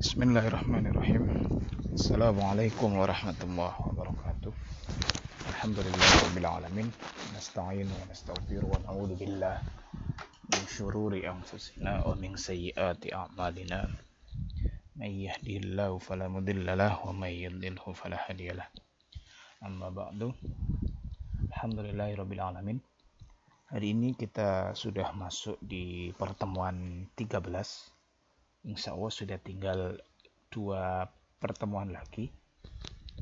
Bismillahirrahmanirrahim. Assalamualaikum warahmatullahi wabarakatuh. Alhamdulillahirabbil alamin. Nasta'inu wa nastaghfiru wa na'udzu billah min syururi anfusina wa min sayyiati a'malina. May yahdihillahu fala mudilla lahu wa may yudlilhu fala hadiyalah. Amma ba'du. Alhamdulillahirabbil alamin. Hari ini kita sudah masuk di pertemuan 13. Insya Allah sudah tinggal 2 pertemuan lagi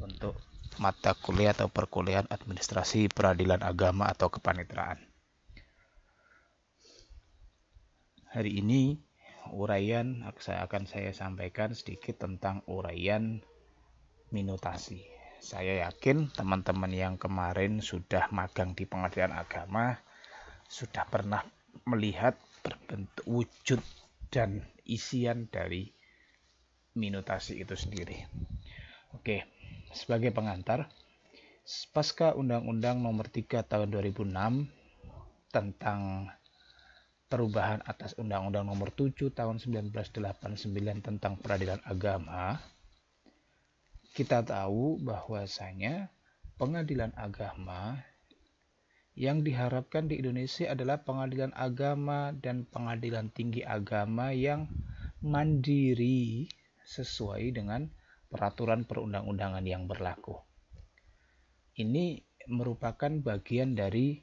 untuk mata kuliah atau perkuliahan administrasi peradilan agama atau kepanitraan. Hari ini akan saya sampaikan sedikit tentang uraian minutasi. Saya yakin teman-teman yang kemarin sudah magang di pengadilan agama sudah pernah melihat berbentuk wujud dan isian dari minutasi itu sendiri. Oke, sebagai pengantar, pasca Undang-Undang Nomor 3 Tahun 2006 tentang perubahan atas Undang-Undang Nomor 7 Tahun 1989 tentang peradilan agama, kita tahu bahwasanya pengadilan agama yang diharapkan di Indonesia adalah pengadilan agama dan pengadilan tinggi agama yang mandiri sesuai dengan peraturan perundang-undangan yang berlaku. Ini merupakan bagian dari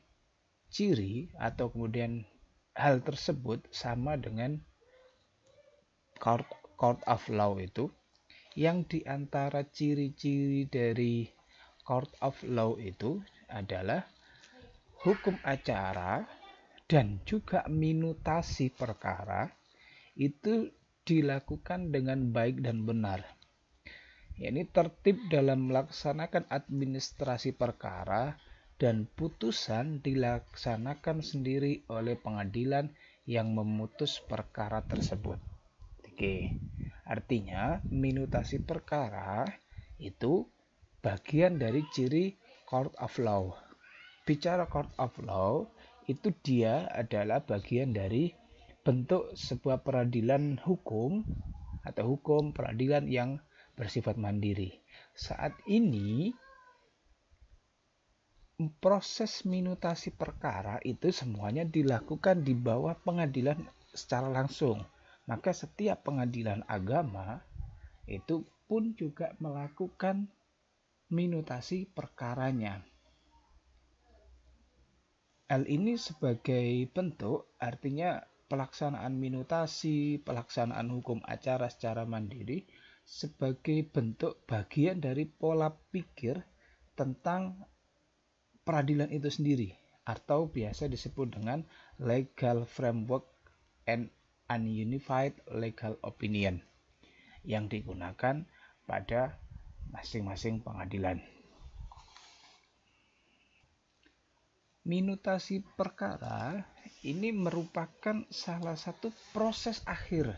ciri atau kemudian hal tersebut sama dengan court of law itu, yang diantara ciri-ciri dari court of law itu adalah hukum acara dan juga minutasi perkara itu dilakukan dengan baik dan benar. Ini tertib dalam melaksanakan administrasi perkara dan putusan dilaksanakan sendiri oleh pengadilan yang memutus perkara tersebut. Oke, artinya minutasi perkara itu bagian dari ciri court of law. Bicara court of law, itu dia adalah bagian dari bentuk sebuah peradilan hukum atau hukum peradilan yang bersifat mandiri. Saat ini, proses minutasi perkara itu semuanya dilakukan di bawah pengadilan secara langsung. Maka setiap pengadilan agama itu pun juga melakukan minutasi perkaranya. Hal ini sebagai bentuk, artinya pelaksanaan minutasi, pelaksanaan hukum acara secara mandiri sebagai bentuk bagian dari pola pikir tentang peradilan itu sendiri, atau biasa disebut dengan legal framework and ununified legal opinion yang digunakan pada masing-masing pengadilan. Minutasi perkara ini merupakan salah satu proses akhir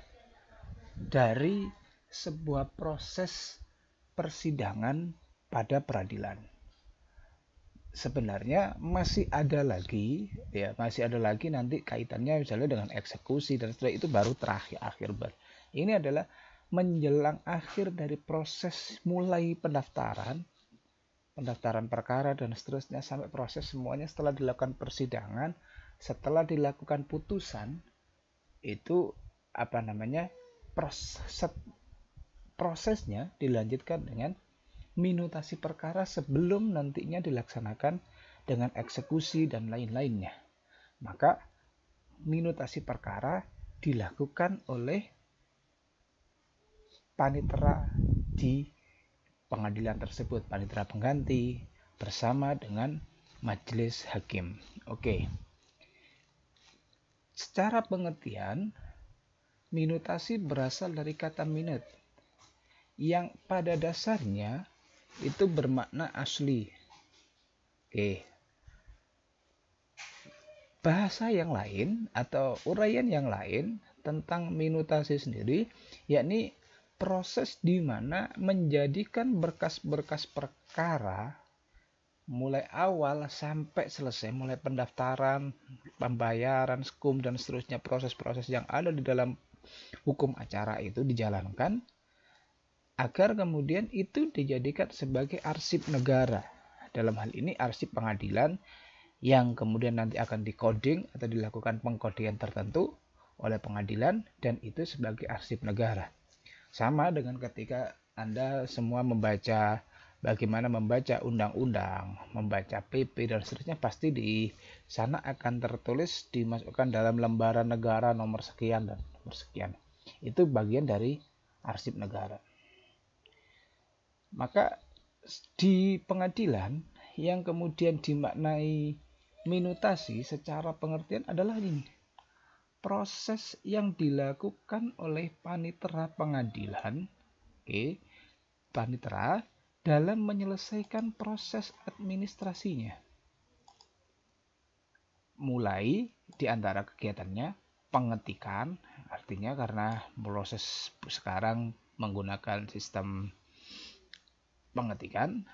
dari sebuah proses persidangan pada peradilan. Sebenarnya masih ada lagi nanti kaitannya misalnya dengan eksekusi dan setelah itu baru terakhir. Ini adalah menjelang akhir dari proses mulai pendaftaran perkara dan seterusnya sampai proses semuanya setelah dilakukan persidangan, setelah dilakukan putusan, itu prosesnya dilanjutkan dengan minutasi perkara sebelum nantinya dilaksanakan dengan eksekusi dan lain-lainnya. Maka minutasi perkara dilakukan oleh panitera di pengadilan tersebut, panitera pengganti bersama dengan majelis hakim. Oke. Secara pengertian, minutasi berasal dari kata minut yang pada dasarnya itu bermakna asli. Oke. Bahasa yang lain atau uraian yang lain tentang minutasi sendiri, yakni proses di mana menjadikan berkas-berkas perkara mulai awal sampai selesai, mulai pendaftaran, pembayaran, skum dan seterusnya, proses-proses yang ada di dalam hukum acara itu dijalankan agar kemudian itu dijadikan sebagai arsip negara. Dalam hal ini arsip pengadilan yang kemudian nanti akan dikoding atau dilakukan pengkodian tertentu oleh pengadilan, dan itu sebagai arsip negara. Sama dengan ketika Anda semua membaca bagaimana membaca undang-undang, membaca PP dan seterusnya, pasti di sana akan tertulis dimasukkan dalam lembaran negara nomor sekian dan nomor sekian. Itu bagian dari arsip negara. Maka di pengadilan yang kemudian dimaknai minutasi secara pengertian adalah ini: proses yang dilakukan oleh panitera pengadilan, panitera dalam menyelesaikan proses administrasinya. Mulai di antara kegiatannya pengetikan, artinya karena proses sekarang menggunakan sistem pengetikan.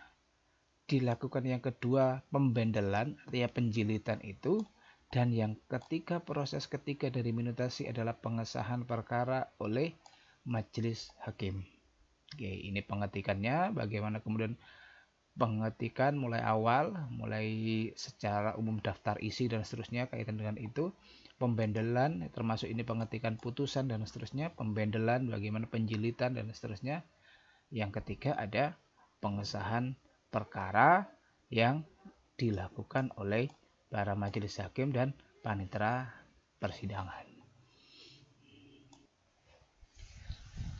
Dilakukan yang kedua pembendelan, artinya penjilitan itu. Dan yang ketiga, proses ketiga dari minutasi adalah pengesahan perkara oleh majelis hakim. Oke, ini pengetikannya, bagaimana kemudian pengetikan mulai awal, mulai secara umum daftar isi dan seterusnya kaitan dengan itu. Pembendelan, termasuk ini pengetikan putusan dan seterusnya. Pembendelan, bagaimana penjilitan dan seterusnya. Yang ketiga ada pengesahan perkara yang dilakukan oleh para majelis hakim dan panitera persidangan.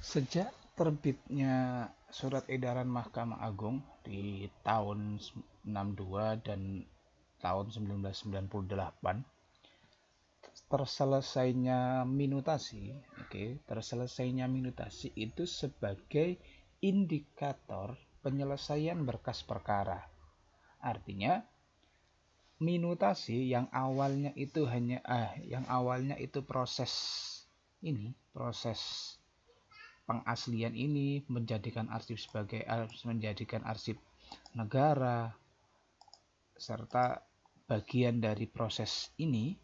Sejak terbitnya surat edaran Mahkamah Agung di tahun 62 dan tahun 1998, terselesainya minutasi itu sebagai indikator penyelesaian berkas perkara. Artinya minutasi yang awalnya itu proses pengaslian ini menjadikan arsip negara serta bagian dari proses ini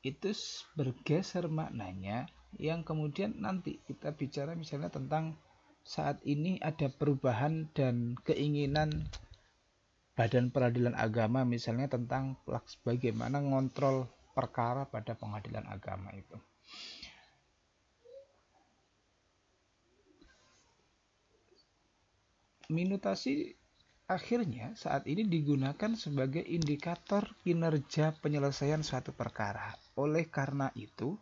itu bergeser maknanya, yang kemudian nanti kita bicara misalnya tentang saat ini ada perubahan dan keinginan Badan Peradilan Agama misalnya tentang bagaimana ngontrol perkara pada pengadilan agama itu. Minutasi akhirnya saat ini digunakan sebagai indikator kinerja penyelesaian suatu perkara. Oleh karena itu,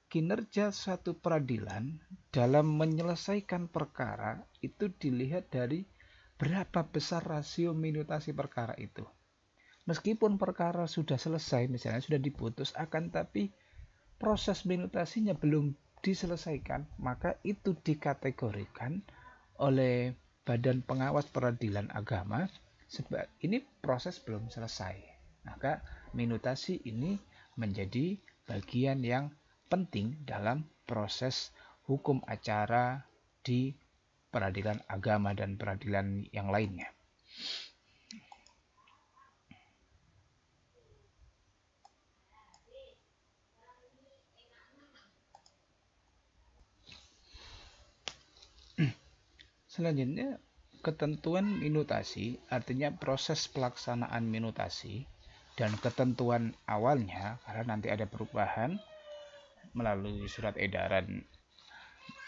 kinerja suatu peradilan dalam menyelesaikan perkara itu dilihat dari berapa besar rasio minutasi perkara itu. Meskipun perkara sudah selesai, misalnya sudah diputus, akan tapi proses minutasinya belum diselesaikan, maka itu dikategorikan oleh Badan Pengawas Peradilan Agama sebab ini proses belum selesai. Maka minutasi ini menjadi bagian yang penting dalam proses hukum acara di peradilan agama dan peradilan yang lainnya. Selanjutnya, ketentuan minutasi, artinya proses pelaksanaan minutasi dan ketentuan awalnya, karena nanti ada perubahan melalui surat edaran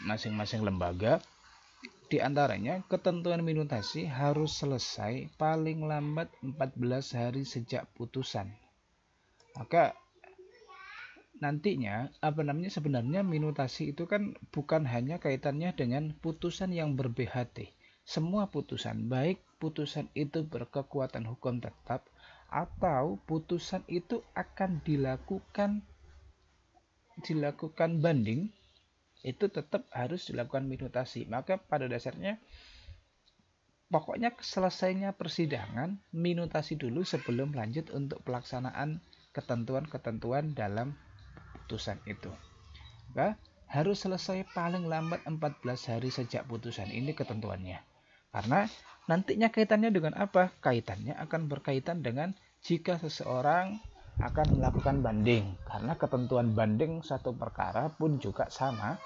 masing-masing lembaga. Di antaranya, ketentuan minutasi harus selesai paling lambat 14 hari sejak putusan. Maka nantinya sebenarnya minutasi itu kan bukan hanya kaitannya dengan putusan yang ber-BHT. Semua putusan, baik putusan itu berkekuatan hukum tetap atau putusan itu akan dilakukan banding, itu tetap harus dilakukan minutasi. Maka pada dasarnya pokoknya selesainya persidangan minutasi dulu sebelum lanjut untuk pelaksanaan ketentuan-ketentuan dalam putusan itu. Maka harus selesai paling lambat 14 hari sejak putusan, ini ketentuannya. Karena nantinya kaitannya dengan apa? Kaitannya akan berkaitan dengan jika seseorang akan melakukan banding, karena ketentuan banding satu perkara pun juga sama,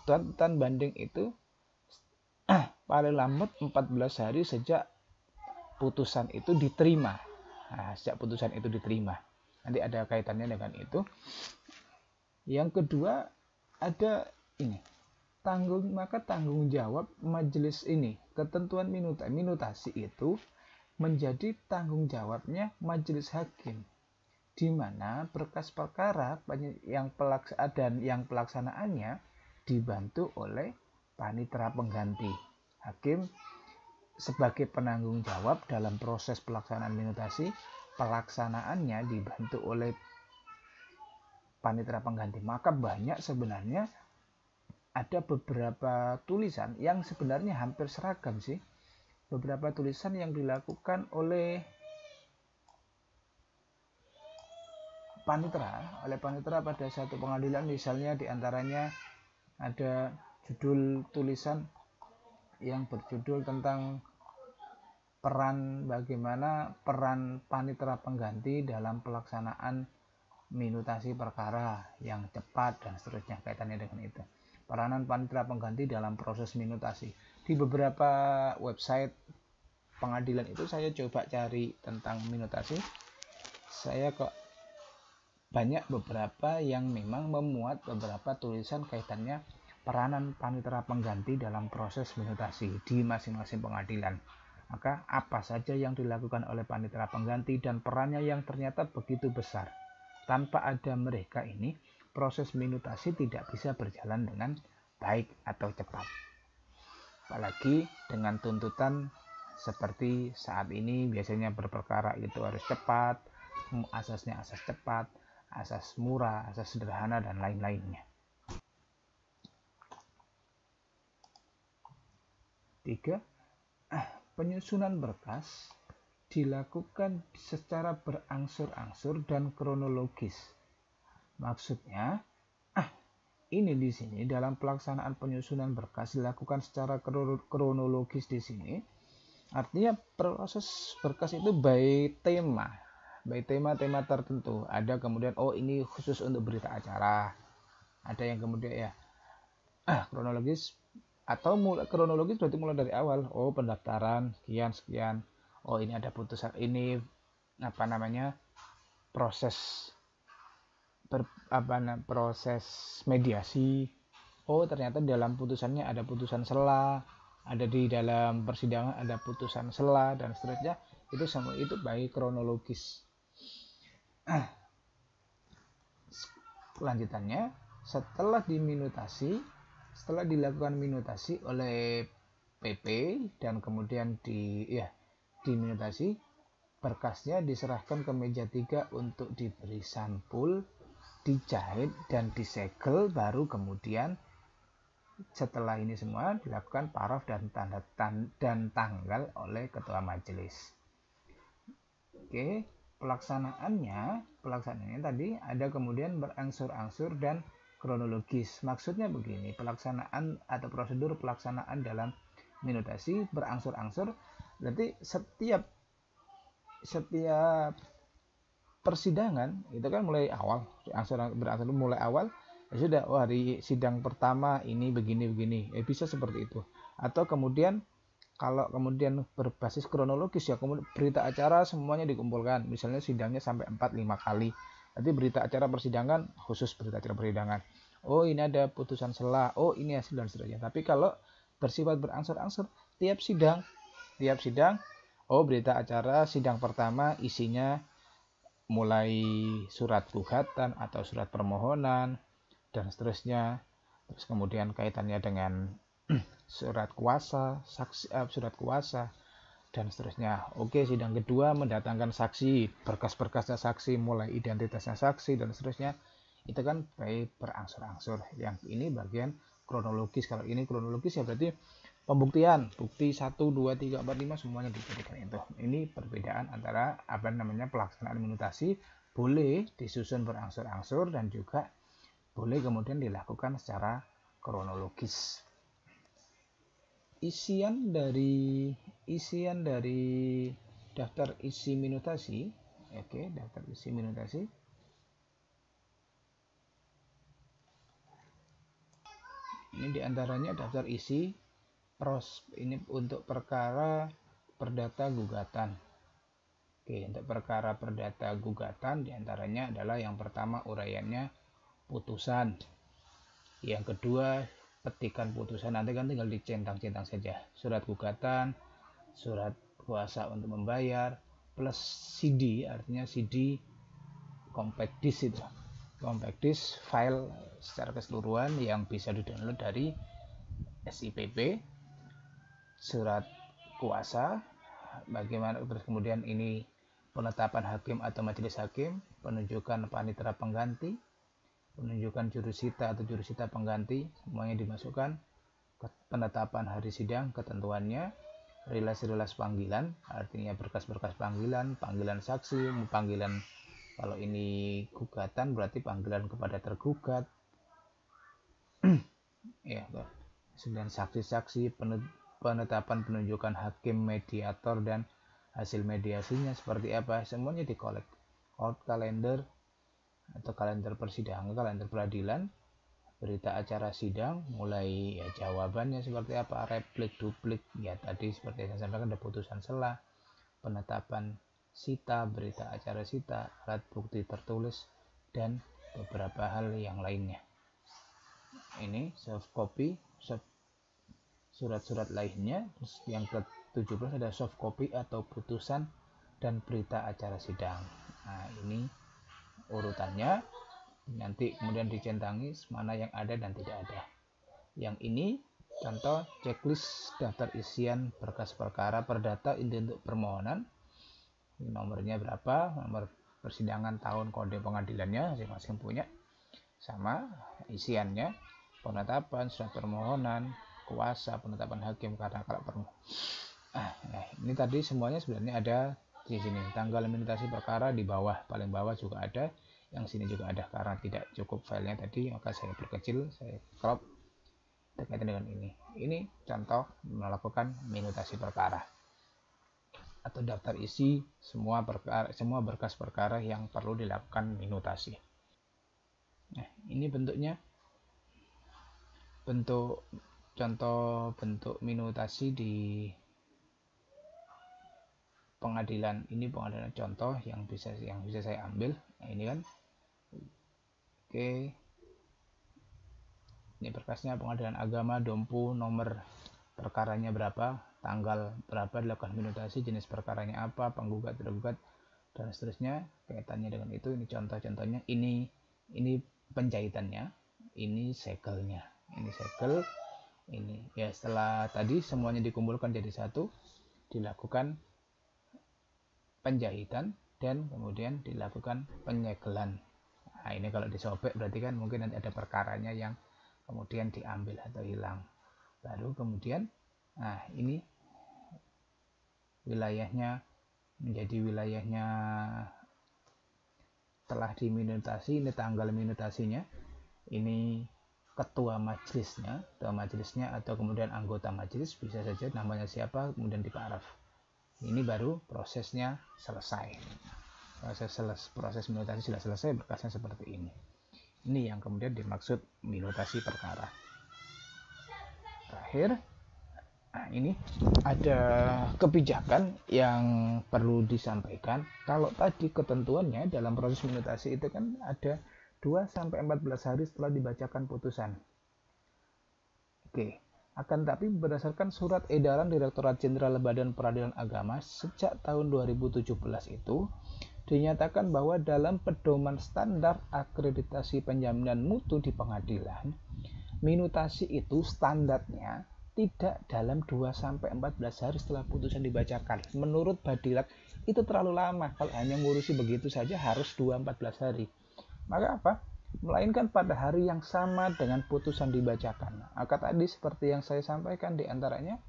tuntutan banding itu paling lambat 14 hari sejak putusan itu diterima. Nah, sejak putusan itu diterima. Nanti ada kaitannya dengan itu. Yang kedua ada ini. Maka tanggung jawab majelis ini, ketentuan minutasi itu menjadi tanggung jawabnya majelis hakim, di mana berkas perkara yang pelaksanaannya dibantu oleh panitera pengganti. Hakim sebagai penanggung jawab dalam proses pelaksanaan minutasi, pelaksanaannya dibantu oleh panitera pengganti. Maka banyak sebenarnya ada beberapa tulisan yang sebenarnya hampir seragam sih. Beberapa tulisan yang dilakukan oleh panitera pada satu pengadilan, misalnya diantaranya ada judul tulisan yang berjudul tentang bagaimana peran panitera pengganti dalam pelaksanaan minutasi perkara yang cepat dan seterusnya, kaitannya dengan itu. Peranan panitera pengganti dalam proses minutasi. Di beberapa website pengadilan itu saya coba cari tentang minutasi, saya kok banyak beberapa yang memang memuat beberapa tulisan kaitannya peranan panitera pengganti dalam proses minutasi di masing-masing pengadilan. Maka apa saja yang dilakukan oleh panitera pengganti dan perannya yang ternyata begitu besar. Tanpa ada mereka ini, proses minutasi tidak bisa berjalan dengan baik atau cepat. Apalagi dengan tuntutan seperti saat ini, biasanya berperkara itu harus cepat, asasnya asas cepat, asas murah, asas sederhana, dan lain-lainnya. 3. Penyusunan berkas dilakukan secara berangsur-angsur dan kronologis. Maksudnya, ini di sini dalam pelaksanaan penyusunan berkas dilakukan secara kronologis di sini. Artinya proses berkas itu by tema tertentu. Ada kemudian ini khusus untuk berita acara. Ada yang kemudian ya kronologis, atau kronologis berarti mulai dari awal. Pendaftaran sekian. Ini ada putusan, ini proses proses mediasi. Ternyata dalam putusannya ada putusan sela, ada di dalam persidangan ada putusan sela, dan seterusnya. Itu semua itu baik kronologis. Kelanjutannya, setelah dilakukan minutasi oleh PP dan kemudian diminutasi, berkasnya diserahkan ke meja 3 untuk diberi sampul, dijahit dan disegel. Baru kemudian setelah ini semua dilakukan paraf dan tanggal oleh ketua majelis. Pelaksanaannya tadi ada kemudian berangsur-angsur dan kronologis. Maksudnya begini, pelaksanaan atau prosedur pelaksanaan dalam minutasi berangsur-angsur, berarti setiap persidangan itu kan mulai awal, berangsur mulai awal, ya sudah, hari sidang pertama ini begini, bisa seperti itu. Atau kemudian kalau kemudian berbasis kronologis, ya kemudian berita acara semuanya dikumpulkan, misalnya sidangnya sampai 4-5 kali, nanti berita acara persidangan khusus berita acara persidangan, ini ada putusan sela, ini hasil, dan seterusnya. Tapi kalau bersifat berangsur-angsur, tiap sidang berita acara sidang pertama isinya mulai surat gugatan atau surat permohonan dan seterusnya, terus kemudian kaitannya dengan surat kuasa, dan seterusnya. Sidang kedua mendatangkan saksi, berkas-berkasnya saksi, mulai identitasnya saksi, dan seterusnya. Itu kan baik berangsur-angsur. Yang ini bagian kronologis. Kalau ini kronologis ya berarti pembuktian, bukti 1, 2, 3, 4, 5 semuanya dijadikan itu. Ini perbedaan antara pelaksanaan minutasi boleh disusun berangsur-angsur dan juga boleh kemudian dilakukan secara kronologis. Isian dari daftar isi minutasi. Daftar isi minutasi. Ini diantaranya daftar isi ini untuk perkara perdata gugatan. Oke, untuk perkara perdata gugatan diantaranya adalah yang pertama uraiannya putusan, yang kedua petikan putusan, nanti kan tinggal dicentang-centang saja, surat gugatan, surat kuasa untuk membayar, plus CD, artinya CD compact disc itu, compact disc file secara keseluruhan yang bisa di-download dari SIPP, surat kuasa, bagaimana terus kemudian ini penetapan hakim atau majelis hakim, penunjukan panitera pengganti, penunjukan jurusita atau jurusita pengganti, semuanya dimasukkan, penetapan hari sidang, ketentuannya, relasi-relasi panggilan, artinya berkas-berkas panggilan, panggilan saksi, panggilan kalau ini gugatan berarti panggilan kepada tergugat, ya, dan saksi-saksi, penetapan penunjukan hakim, mediator, dan hasil mediasinya seperti apa, semuanya dikolek. Court kalender atau kalender persidangan, kalender peradilan, berita acara sidang, mulai ya jawabannya seperti apa, replik, duplik, ya tadi seperti yang saya sampaikan ada putusan sela, penetapan sita, berita acara sita, alat bukti tertulis, dan beberapa hal yang lainnya. Ini soft copy, surat-surat lainnya. Terus yang ke-17 ada soft copy atau putusan dan berita acara sidang. Nah, ini urutannya, nanti kemudian dicentangi mana yang ada dan tidak ada. Yang ini contoh checklist daftar isian berkas perkara perdata untuk permohonan, nomornya berapa, nomor persidangan, tahun, kode pengadilannya masing-masing punya, sama isiannya, penetapan, surat permohonan, kuasa, penetapan hakim karena kalau nah, ini tadi semuanya sebenarnya ada di sini. Tanggal limitasi perkara di bawah, paling bawah juga ada, yang sini juga ada. Karena tidak cukup filenya tadi, maka saya perkecil, saya crop terkait dengan ini. Ini contoh melakukan minutasi perkara atau daftar isi semua berkas perkara yang perlu dilakukan minutasi. Nah, ini bentuknya, contoh bentuk minutasi di pengadilan. Ini pengadilan contoh yang bisa saya ambil. Nah, ini kan, oke, ini berkasnya pengadilan agama Dompu, nomor perkaranya berapa, tanggal berapa dilakukan minutasi, jenis perkaranya apa, penggugat, tergugat, dan seterusnya kaitannya dengan itu. Ini contoh-contohnya. Ini penjahitannya, ini segelnya, ini segel, ini ya. Setelah tadi semuanya dikumpulkan jadi satu, dilakukan penjahitan dan kemudian dilakukan penyegelan. Nah, ini kalau disobek berarti kan mungkin nanti ada perkaranya yang kemudian diambil atau hilang. Baru kemudian, nah ini wilayahnya menjadi wilayahnya telah diminutasi, ini tanggal minutasinya, ini ketua majelisnya atau kemudian anggota majelis, bisa saja namanya siapa, kemudian diparaf. Ini baru prosesnya selesai. Proses minutasi sudah selesai, berkasnya seperti ini. Ini yang kemudian dimaksud minutasi perkara. Terakhir, nah ini ada kebijakan yang perlu disampaikan. Kalau tadi ketentuannya dalam proses minutasi itu kan ada 2-14 hari setelah dibacakan putusan. Oke. Akan tapi berdasarkan surat edaran Direktorat Jenderal Badan Peradilan Agama sejak tahun 2017 itu dinyatakan bahwa dalam pedoman standar akreditasi penjaminan mutu di pengadilan, minutasi itu standarnya tidak dalam 2-14 hari setelah putusan dibacakan. Menurut Badilat itu terlalu lama. Kalau hanya ngurusi begitu saja harus 2-14 hari. Maka apa? Melainkan pada hari yang sama dengan putusan dibacakan. Maka tadi seperti yang saya sampaikan, diantaranya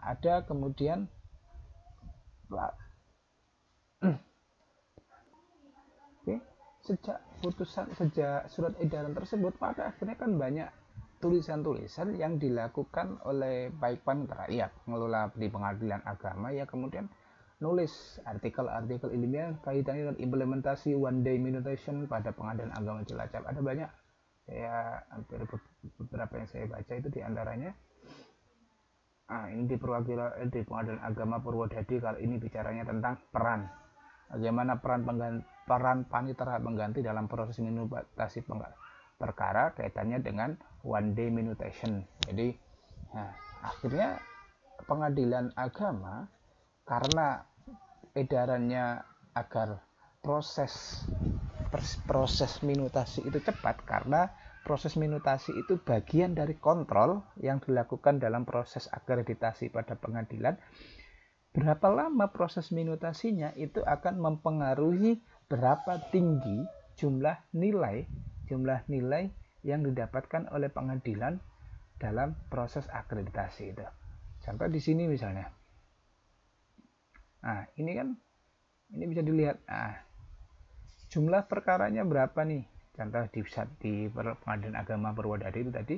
ada kemudian sejak surat edaran tersebut, maka akhirnya kan banyak tulisan-tulisan yang dilakukan oleh baik panitia rakyat, pengelola di pengadilan agama, ya kemudian nulis artikel-artikel ilmiah kaitannya dengan implementasi one day minutation pada pengadilan agama Cilacap. Ada banyak saya hampir beberapa yang saya baca itu diantaranya ini di Pengadilan Agama Purwodadi. Kalau ini bicaranya tentang peran, bagaimana peran panitera pengganti dalam proses minutasi perkara kaitannya dengan one day minutation. Jadi akhirnya Pengadilan Agama, karena edarannya agar proses minutasi itu cepat, karena proses minutasi itu bagian dari kontrol yang dilakukan dalam proses akreditasi pada pengadilan. Berapa lama proses minutasinya itu akan mempengaruhi berapa tinggi jumlah nilai yang didapatkan oleh pengadilan dalam proses akreditasi itu. Contoh di sini misalnya, ini bisa dilihat. Jumlah perkaranya berapa nih? Contoh di Pengadilan Agama Purwodadi itu tadi,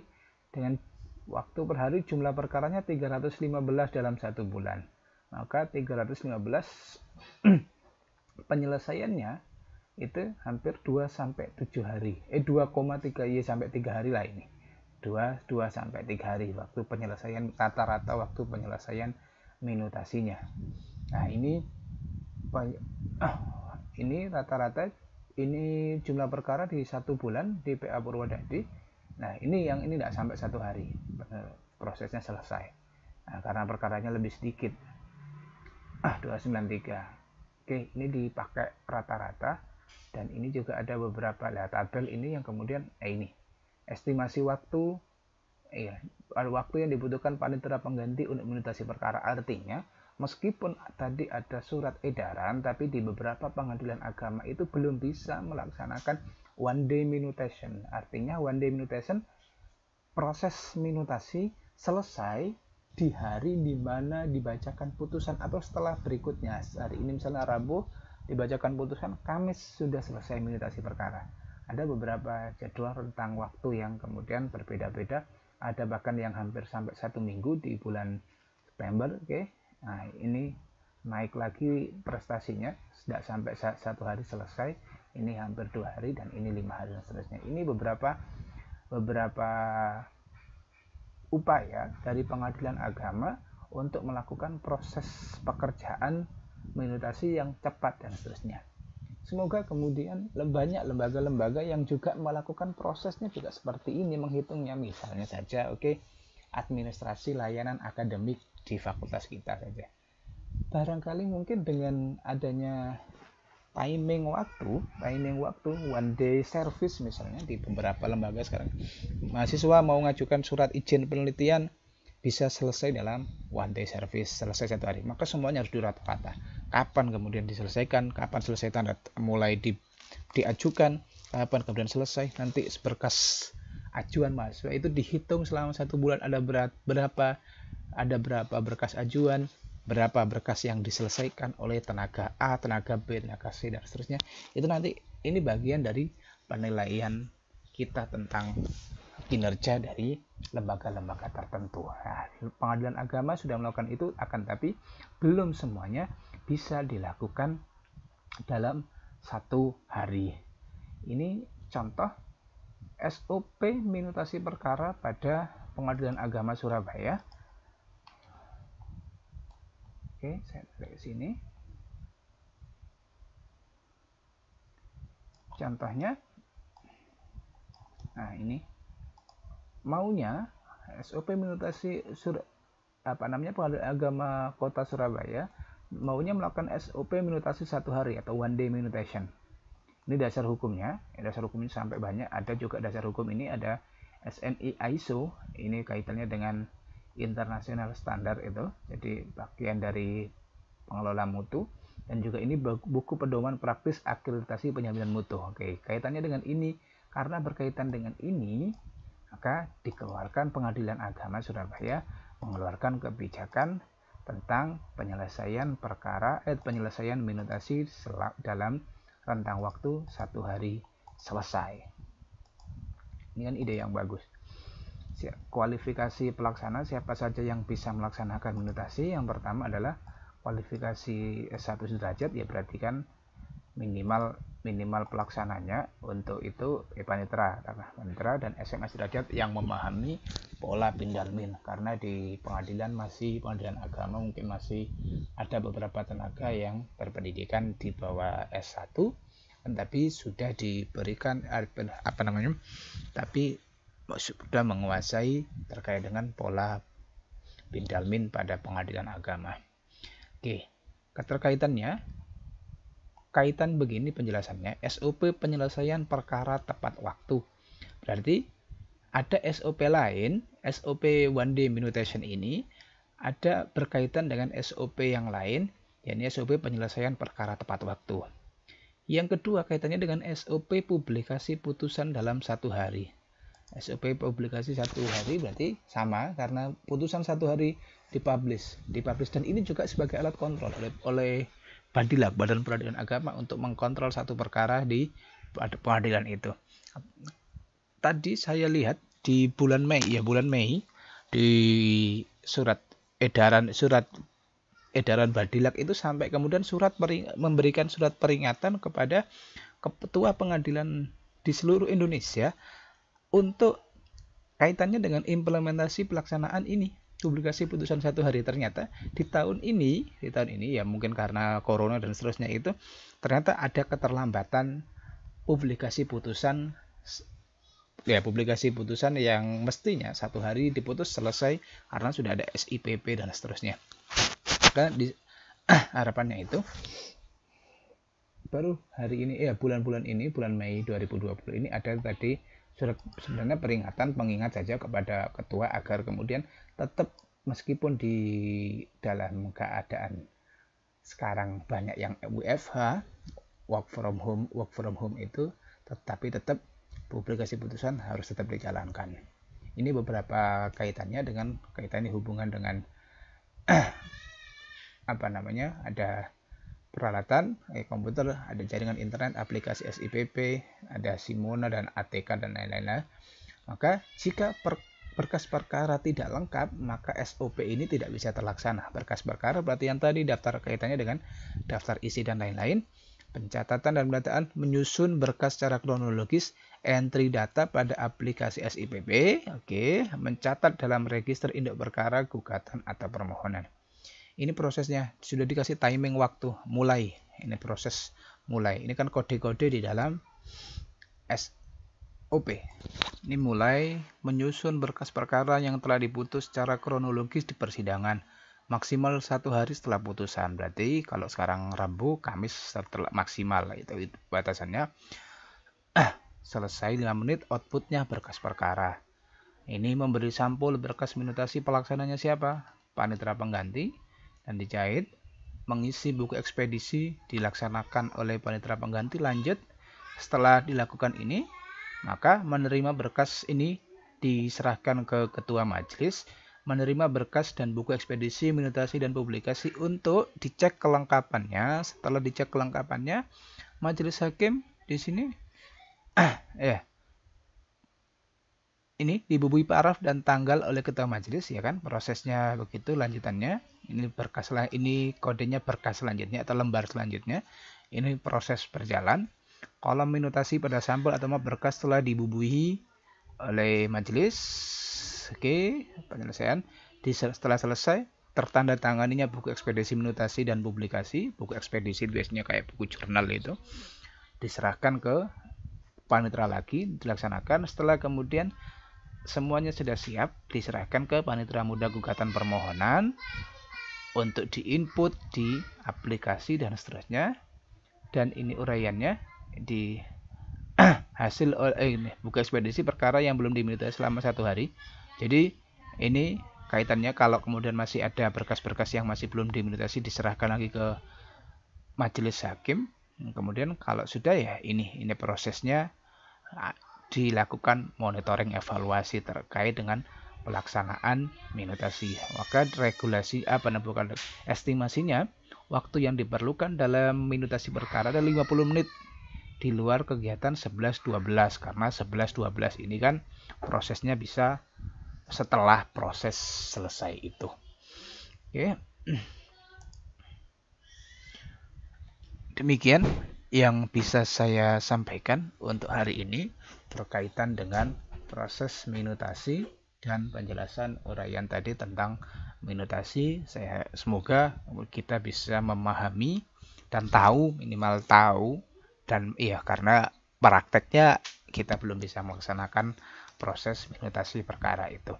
dengan waktu per hari jumlah perkaranya 315 dalam 1 bulan. Maka 315 penyelesaiannya itu hampir 2 sampai 7 hari. 2,3 sampai 3 hari lah ini. 2 sampai 3 hari waktu penyelesaian, rata-rata waktu penyelesaian minutasinya. Nah, ini rata-rata ini jumlah perkara di 1 bulan di PA Purwodadi. Nah, ini tidak sampai 1 hari prosesnya selesai. Nah, karena perkaranya lebih sedikit. 293. Oke, ini dipakai rata-rata, dan ini juga ada beberapa tabel ini yang kemudian ini estimasi waktu waktu yang dibutuhkan panitera pengganti untuk minutasi perkara. Artinya meskipun tadi ada surat edaran, tapi di beberapa pengadilan agama itu belum bisa melaksanakan one day minutation. Artinya one day minutation, proses minutasi selesai di hari di mana dibacakan putusan atau setelah berikutnya. Hari ini misalnya Rabu dibacakan putusan, Kamis sudah selesai minutasi perkara. Ada beberapa jadwal rentang waktu yang kemudian berbeda-beda. Ada bahkan yang hampir sampai 1 minggu di bulan September. Nah, ini naik lagi prestasinya, tidak sampai 1 hari selesai, ini hampir 2 hari, dan ini 5 hari dan seterusnya. Ini beberapa upaya dari Pengadilan Agama untuk melakukan proses pekerjaan minutasi yang cepat dan seterusnya. Semoga kemudian banyak lembaga-lembaga yang juga melakukan prosesnya juga seperti ini, menghitungnya. Misalnya saja administrasi layanan akademik di fakultas kita saja. Barangkali mungkin dengan adanya timing waktu one day service misalnya di beberapa lembaga sekarang, mahasiswa mau mengajukan surat izin penelitian bisa selesai dalam one day service, selesai 1 hari. Maka semuanya harus dirata-rata. Kapan kemudian diselesaikan, kapan selesai tanda mulai diajukan, kapan kemudian selesai. Nanti berkas ajuan mahasiswa itu dihitung selama 1 bulan ada berapa berkas ajuan, berapa berkas yang diselesaikan oleh tenaga A, tenaga B, tenaga C, dan seterusnya. Itu nanti ini bagian dari penilaian kita tentang kinerja dari lembaga-lembaga tertentu. Nah, Pengadilan Agama sudah melakukan itu, akan tapi belum semuanya bisa dilakukan dalam 1 hari. Ini contoh SOP minutasi perkara pada Pengadilan Agama Surabaya. Oke, saya tarik ke sini. Contohnya, nah ini maunya SOP minutasi Pengadilan Agama Kota Surabaya maunya melakukan SOP minutasi 1 hari atau one day minutation. Ini dasar hukumnya sampai banyak. Ada juga dasar hukum ini, ada SNI ISO, ini kaitannya dengan internasional standar itu, jadi bagian dari pengelola mutu, dan juga ini buku pedoman praktis akreditasi penjaminan mutu. Oke, kaitannya dengan ini, karena berkaitan dengan ini, maka dikeluarkan Pengadilan Agama Surabaya mengeluarkan kebijakan tentang penyelesaian minutasi dalam rentang waktu 1 hari selesai. Ini kan ide yang bagus. Kualifikasi pelaksana, siapa saja yang bisa melaksanakan minutasi? Yang pertama adalah kualifikasi S1 sederajat, ya berarti kan minimal pelaksananya untuk itu panitera dan SMA sederajat yang memahami pola Pindalmin, karena di pengadilan agama mungkin masih ada beberapa tenaga yang berpendidikan di bawah S1 tapi sudah diberikan tapi sudah menguasai terkait dengan pola Pindalmin pada pengadilan agama. Oke, keterkaitannya kaitan begini penjelasannya, SOP penyelesaian perkara tepat waktu. Berarti ada SOP lain, SOP one day minutation ini ada berkaitan dengan SOP yang lain, yakni SOP penyelesaian perkara tepat waktu. Yang kedua kaitannya dengan SOP publikasi putusan dalam 1 hari. SOP publikasi 1 hari berarti sama karena putusan 1 hari dipublish dan ini juga sebagai alat kontrol oleh Badilak, Badan Peradilan Agama, untuk mengkontrol satu perkara di pengadilan itu. Tadi saya lihat di bulan Mei di surat edaran Badilak itu sampai kemudian memberikan surat peringatan kepada ketua pengadilan di seluruh Indonesia untuk kaitannya dengan implementasi pelaksanaan ini, publikasi putusan 1 hari. Ternyata di tahun ini ya mungkin karena corona dan seterusnya itu ternyata ada keterlambatan publikasi putusan yang mestinya 1 hari diputus selesai karena sudah ada SIPP dan seterusnya. Maka harapannya itu baru hari ini bulan Mei 2020 ini ada tadi surat sebenarnya peringatan pengingat saja kepada ketua agar kemudian tetap meskipun di dalam keadaan sekarang banyak yang WFH, work from home itu, tetapi tetap publikasi putusan harus tetap dijalankan. Ini beberapa kaitannya dengan hubungan dengan ada peralatan komputer, ada jaringan internet, aplikasi SIPP, ada Simona dan ATK dan lain-lain. Maka jika berkas perkara tidak lengkap, maka SOP ini tidak bisa terlaksana. Berkas perkara berarti yang tadi daftar kaitannya dengan daftar isi dan lain-lain, pencatatan dan pendataan, menyusun berkas secara kronologis, entry data pada aplikasi SIPP, mencatat dalam register induk perkara, gugatan atau permohonan. Ini prosesnya sudah dikasih timing waktu mulai. Ini proses mulai. Ini kan kode-kode di dalam SOP. Ini mulai menyusun berkas perkara yang telah diputus secara kronologis di persidangan. Maksimal 1 hari setelah putusan. Berarti kalau sekarang Rabu, Kamis setelah maksimal itu batasannya. Selesai 5 menit outputnya berkas perkara. Ini memberi sampul berkas minutasi pelaksananya siapa? Panitera pengganti. Dan dijahit, mengisi buku ekspedisi dilaksanakan oleh panitera pengganti. Lanjut, setelah dilakukan ini, maka menerima berkas ini diserahkan ke ketua majelis, menerima berkas dan buku ekspedisi, minutasi dan publikasi untuk dicek kelengkapannya. Setelah dicek kelengkapannya, majelis hakim di sini ini dibubui paraf dan tanggal oleh ketua majelis, ya kan? Prosesnya begitu lanjutannya. Ini kodenya berkas selanjutnya atau lembar selanjutnya. Ini proses berjalan. Kolom minutasi pada sampel atau berkas telah dibubui oleh majelis. Penyelesaian. Setelah selesai, tertanda tanganinya buku ekspedisi, minutasi dan publikasi. Buku ekspedisi biasanya kayak buku jurnal itu. Diserahkan ke panitera lagi, dilaksanakan. Setelah kemudian semuanya sudah siap, diserahkan ke panitera muda gugatan permohonan untuk diinput di aplikasi dan seterusnya. Dan ini uraiannya di hasil buku ekspedisi perkara yang belum diminutasi selama 1 hari. Jadi ini kaitannya kalau kemudian masih ada berkas-berkas yang masih belum diminutasi, diserahkan lagi ke majelis hakim. Kemudian kalau sudah ya ini prosesnya dilakukan monitoring evaluasi terkait dengan pelaksanaan minutasi. Maka regulasi estimasinya waktu yang diperlukan dalam minutasi perkara ada 50 menit di luar kegiatan 11-12 karena 11-12 ini kan prosesnya bisa setelah proses selesai itu. Demikian yang bisa saya sampaikan untuk hari ini berkaitan dengan proses minutasi dan penjelasan uraian tadi tentang minutasi. Semoga kita bisa memahami dan tahu, minimal tahu, dan iya, karena prakteknya kita belum bisa melaksanakan proses minutasi perkara itu.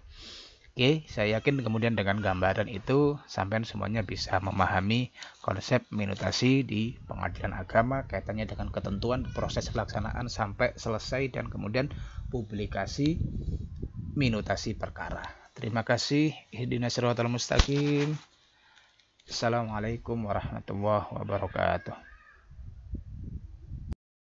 Oke, saya yakin kemudian dengan gambaran itu sampai semuanya bisa memahami konsep minutasi di pengadilan agama kaitannya dengan ketentuan proses pelaksanaan sampai selesai dan kemudian publikasi minutasi perkara. Terima kasih. Ihdinas siratal mustaqim. Assalamualaikum warahmatullahi wabarakatuh.